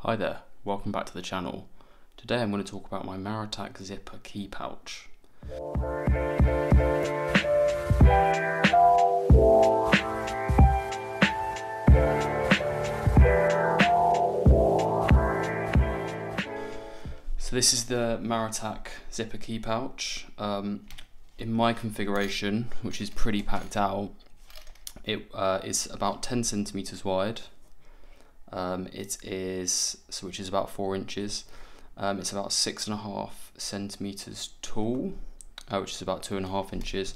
Hi there, welcome back to the channel. Today I'm going to talk about my Maritac zipper key pouch. So this is the Maritac zipper key pouch. In my configuration, which is pretty packed out, it is about 10 centimeters wide. Which is about 4 inches. It's about 6.5 centimeters tall, which is about 2.5 inches.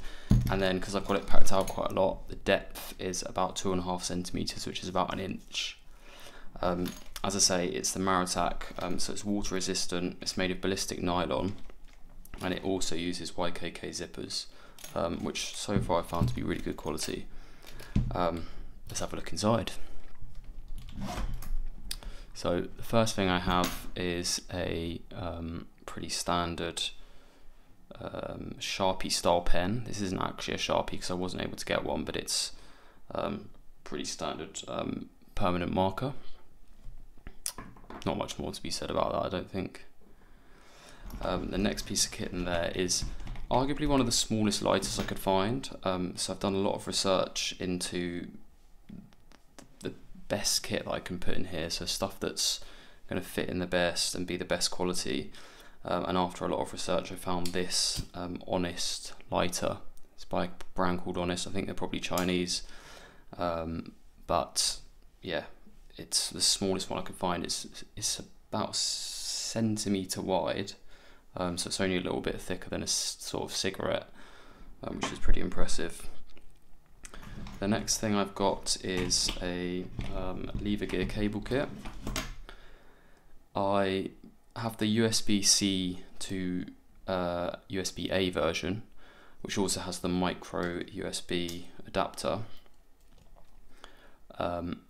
And then, because I've got it packed out quite a lot, the depth is about 2.5 centimeters, which is about 1 inch. As I say, it's the Maritac, so it's water resistant. It's made of ballistic nylon, and it also uses YKK zippers, which so far I've found to be really good quality. Let's have a look inside. So the first thing I have is a pretty standard Sharpie style pen. This isn't actually a Sharpie because I wasn't able to get one, but it's pretty standard permanent marker. Not much more to be said about that, I don't think. The next piece of kit in there is arguably one of the smallest lighters I could find. So I've done a lot of research into best kit that I can put in here, so stuff that's going to fit in the best and be the best quality, and after a lot of research I found this Honest lighter. It's by a brand called Honest. I think they're probably Chinese, but yeah, it's the smallest one I could find. It's about centimeter wide, so it's only a little bit thicker than a sort of cigarette, which is pretty impressive. The next thing I've got is a lever gear cable kit. I have the USB-C to USB-A version, which also has the micro USB adapter.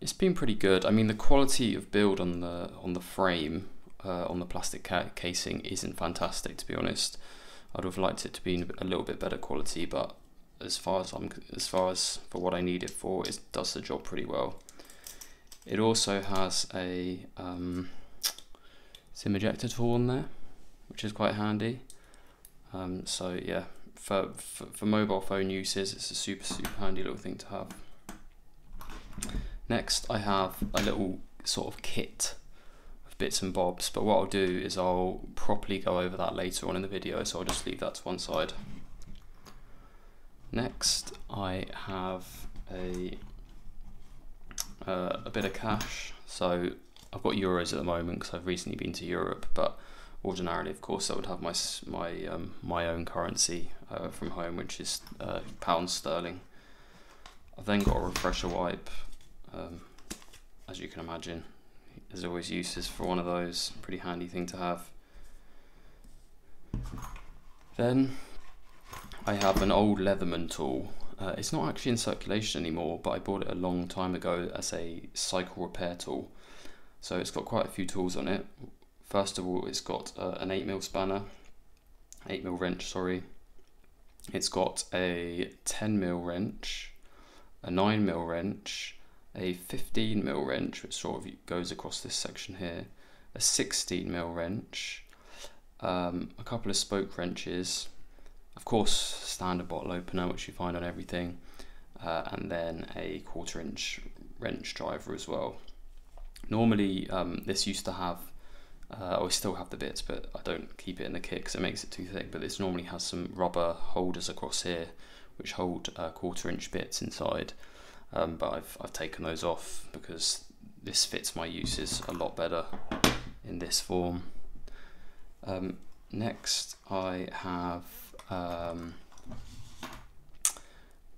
It's been pretty good. I mean, the quality of build on the frame, on the plastic casing, isn't fantastic, to be honest. I'd have liked it to be a little bit better quality, but as far as for what I need it for, it does the job pretty well. It also has a SIM ejector tool on there, which is quite handy. So yeah, for mobile phone uses, it's a super handy little thing to have. Next, I have a little sort of kit of bits and bobs, but what I'll do is I'll properly go over that later on in the video, so I'll just leave that to one side. Next, I have a bit of cash. So I've got euros at the moment because I've recently been to Europe, but ordinarily, of course, I would have my own currency from home, which is pounds sterling. I've then got a refresher wipe. As you can imagine, there's always uses for one of those. Pretty handy thing to have. Then I have an old Leatherman tool. It's not actually in circulation anymore, but I bought it a long time ago as a cycle repair tool. So it's got quite a few tools on it. First of all, it's got an 8mm spanner, 8mm wrench, sorry. It's got a 10mm wrench, a 9mm wrench, a 15mm wrench, which sort of goes across this section here, a 16mm wrench, a couple of spoke wrenches, of course standard bottle opener, which you find on everything, and then a 1/4 inch wrench driver as well. Normally this used to have, I still have the bits, but I don't keep it in the kit because it makes it too thick, but this normally has some rubber holders across here which hold 1/4 inch bits inside, but I've taken those off because this fits my uses a lot better in this form. Next I have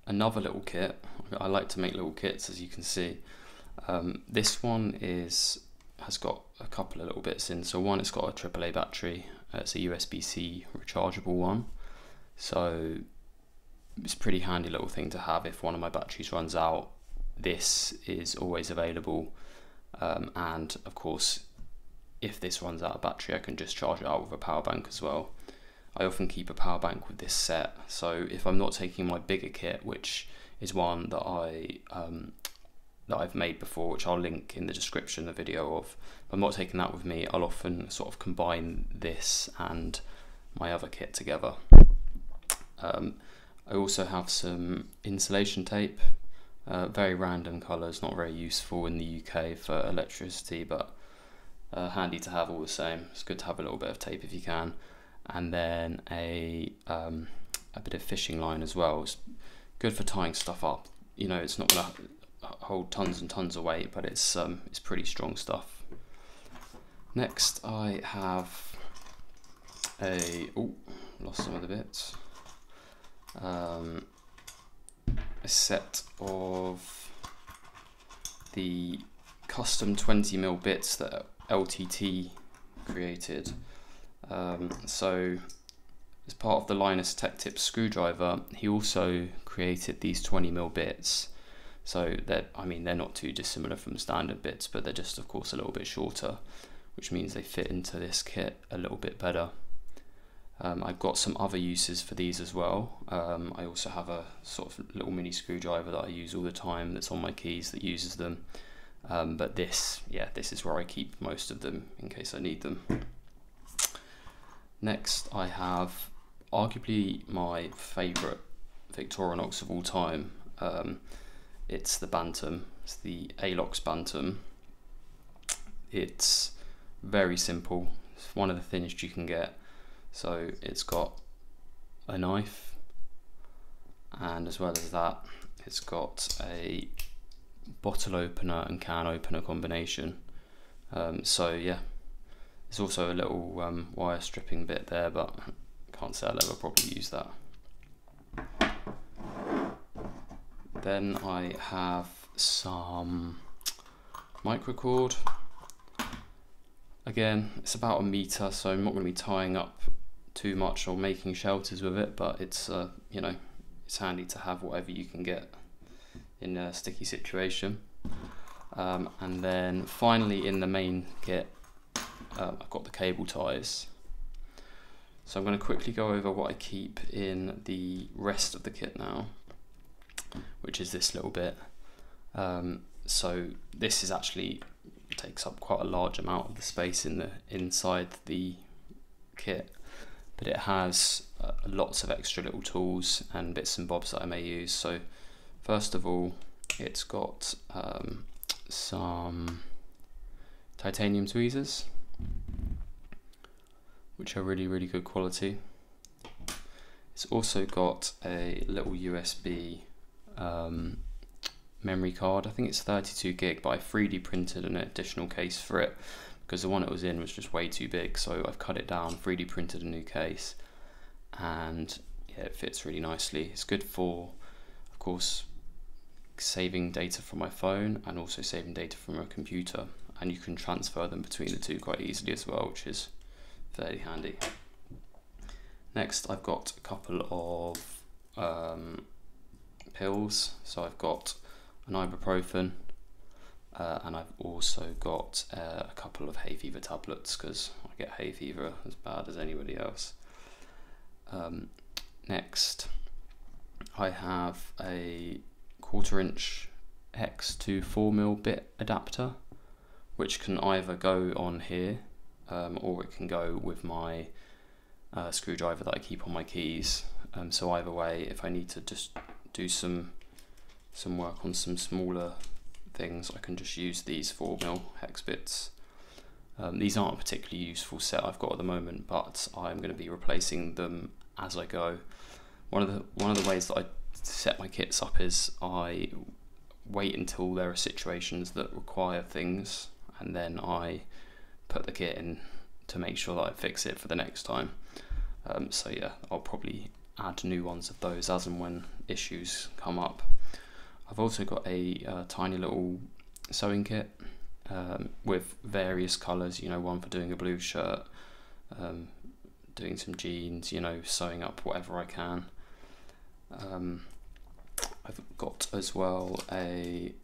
another little kit. I like to make little kits, as you can see. This one has got a couple of little bits in. So one, it's got a AAA battery. It's a USB-C rechargeable one, so it's a pretty handy little thing to have. If one of my batteries runs out, this is always available, and of course if this runs out of battery, I can just charge it out with a power bank as well. I often keep a power bank with this set, so if I'm not taking my bigger kit, which is one that that I've made before, which I'll link in the description, the video of. If I'm not taking that with me, I'll often sort of combine this and my other kit together. I also have some insulation tape, very random colours, not very useful in the UK for electricity, but handy to have all the same. It's good to have a little bit of tape if you can. And then a bit of fishing line as well. It's good for tying stuff up. You know, it's not going to hold tons and tons of weight, but it's pretty strong stuff. Next, I have lost some of the bits. A set of the custom 20mm bits that LTT created. So as part of the Linus Tech Tips screwdriver, he also created these 20mm bits. So they're not too dissimilar from standard bits, but they're just, of course, a little bit shorter, which means they fit into this kit a little bit better. I've got some other uses for these as well. I also have a sort of little mini screwdriver that I use all the time that's on my keys that uses them. But this is where I keep most of them in case I need them. Next, I have arguably my favourite Victorinox of all time. It's the Bantam. It's the Alox Bantam. It's very simple. It's one of the thinnest you can get. So it's got a knife, and as well as that, it's got a bottle opener and can opener combination. So yeah, there's also a little wire stripping bit there, but I can't say I'll ever probably use that. Then I have some microcord. Again, it's about 1 meter, so I'm not going to be tying up too much or making shelters with it, but it's you know, it's handy to have whatever you can get in a sticky situation. And then finally, in the main kit, I've got the cable ties. So I'm going to quickly go over what I keep in the rest of the kit now, which is this little bit. So this is actually takes up quite a large amount of the space inside the kit, but it has lots of extra little tools and bits and bobs that I may use. So first of all, it's got some titanium tweezers, which are really good quality. It's also got a little USB memory card. I think it's 32 gig, but I 3D printed an additional case for it because the one it was in was just way too big, so I've cut it down, 3D printed a new case, and yeah, it fits really nicely. It's good for, of course, saving data from my phone and also saving data from a computer, and you can transfer them between the two quite easily as well, which is fairly handy. Next, I've got a couple of pills. So I've got an ibuprofen, and I've also got a couple of hay fever tablets because I get hay fever as bad as anybody else. Next, I have a 1/4 inch hex to 4mm bit adapter, which can either go on here or it can go with my screwdriver that I keep on my keys. So either way, if I need to just do some work on some smaller things, I can just use these 4mm hex bits. These aren't a particularly useful set I've got at the moment, but I'm going to be replacing them as I go. One of the ways that I set my kits up is I wait until there are situations that require things, and then I put the kit in to make sure that I fix it for the next time. So yeah, I'll probably add new ones of those as and when issues come up. I've also got a tiny little sewing kit with various colours, you know, one for doing a blue shirt, doing some jeans, you know, sewing up whatever I can. I've got as well a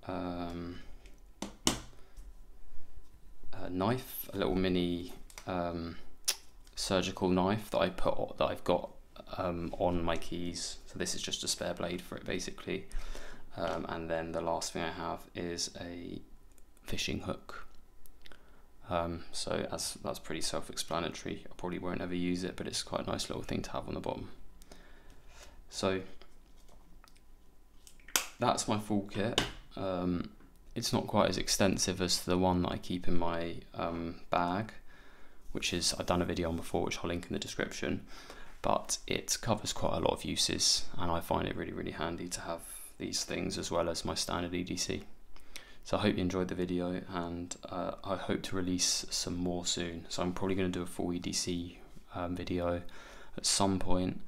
knife, a little mini surgical knife that I've got on my keys. So this is just a spare blade for it basically. and then the last thing I have is a fishing hook. So that's pretty self-explanatory. I probably won't ever use it, but it's quite a nice little thing to have on the bottom. So that's my full kit. It's not quite as extensive as the one that I keep in my bag, which is, I've done a video on before, which I'll link in the description, but it covers quite a lot of uses, and I find it really, really handy to have these things as well as my standard EDC. So I hope you enjoyed the video, and I hope to release some more soon. So I'm probably going to do a full EDC video at some point,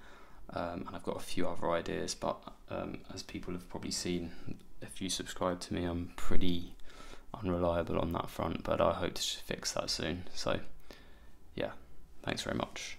and I've got a few other ideas, but as people have probably seen, if you subscribe to me, I'm pretty unreliable on that front, but I hope to fix that soon. So yeah, thanks very much.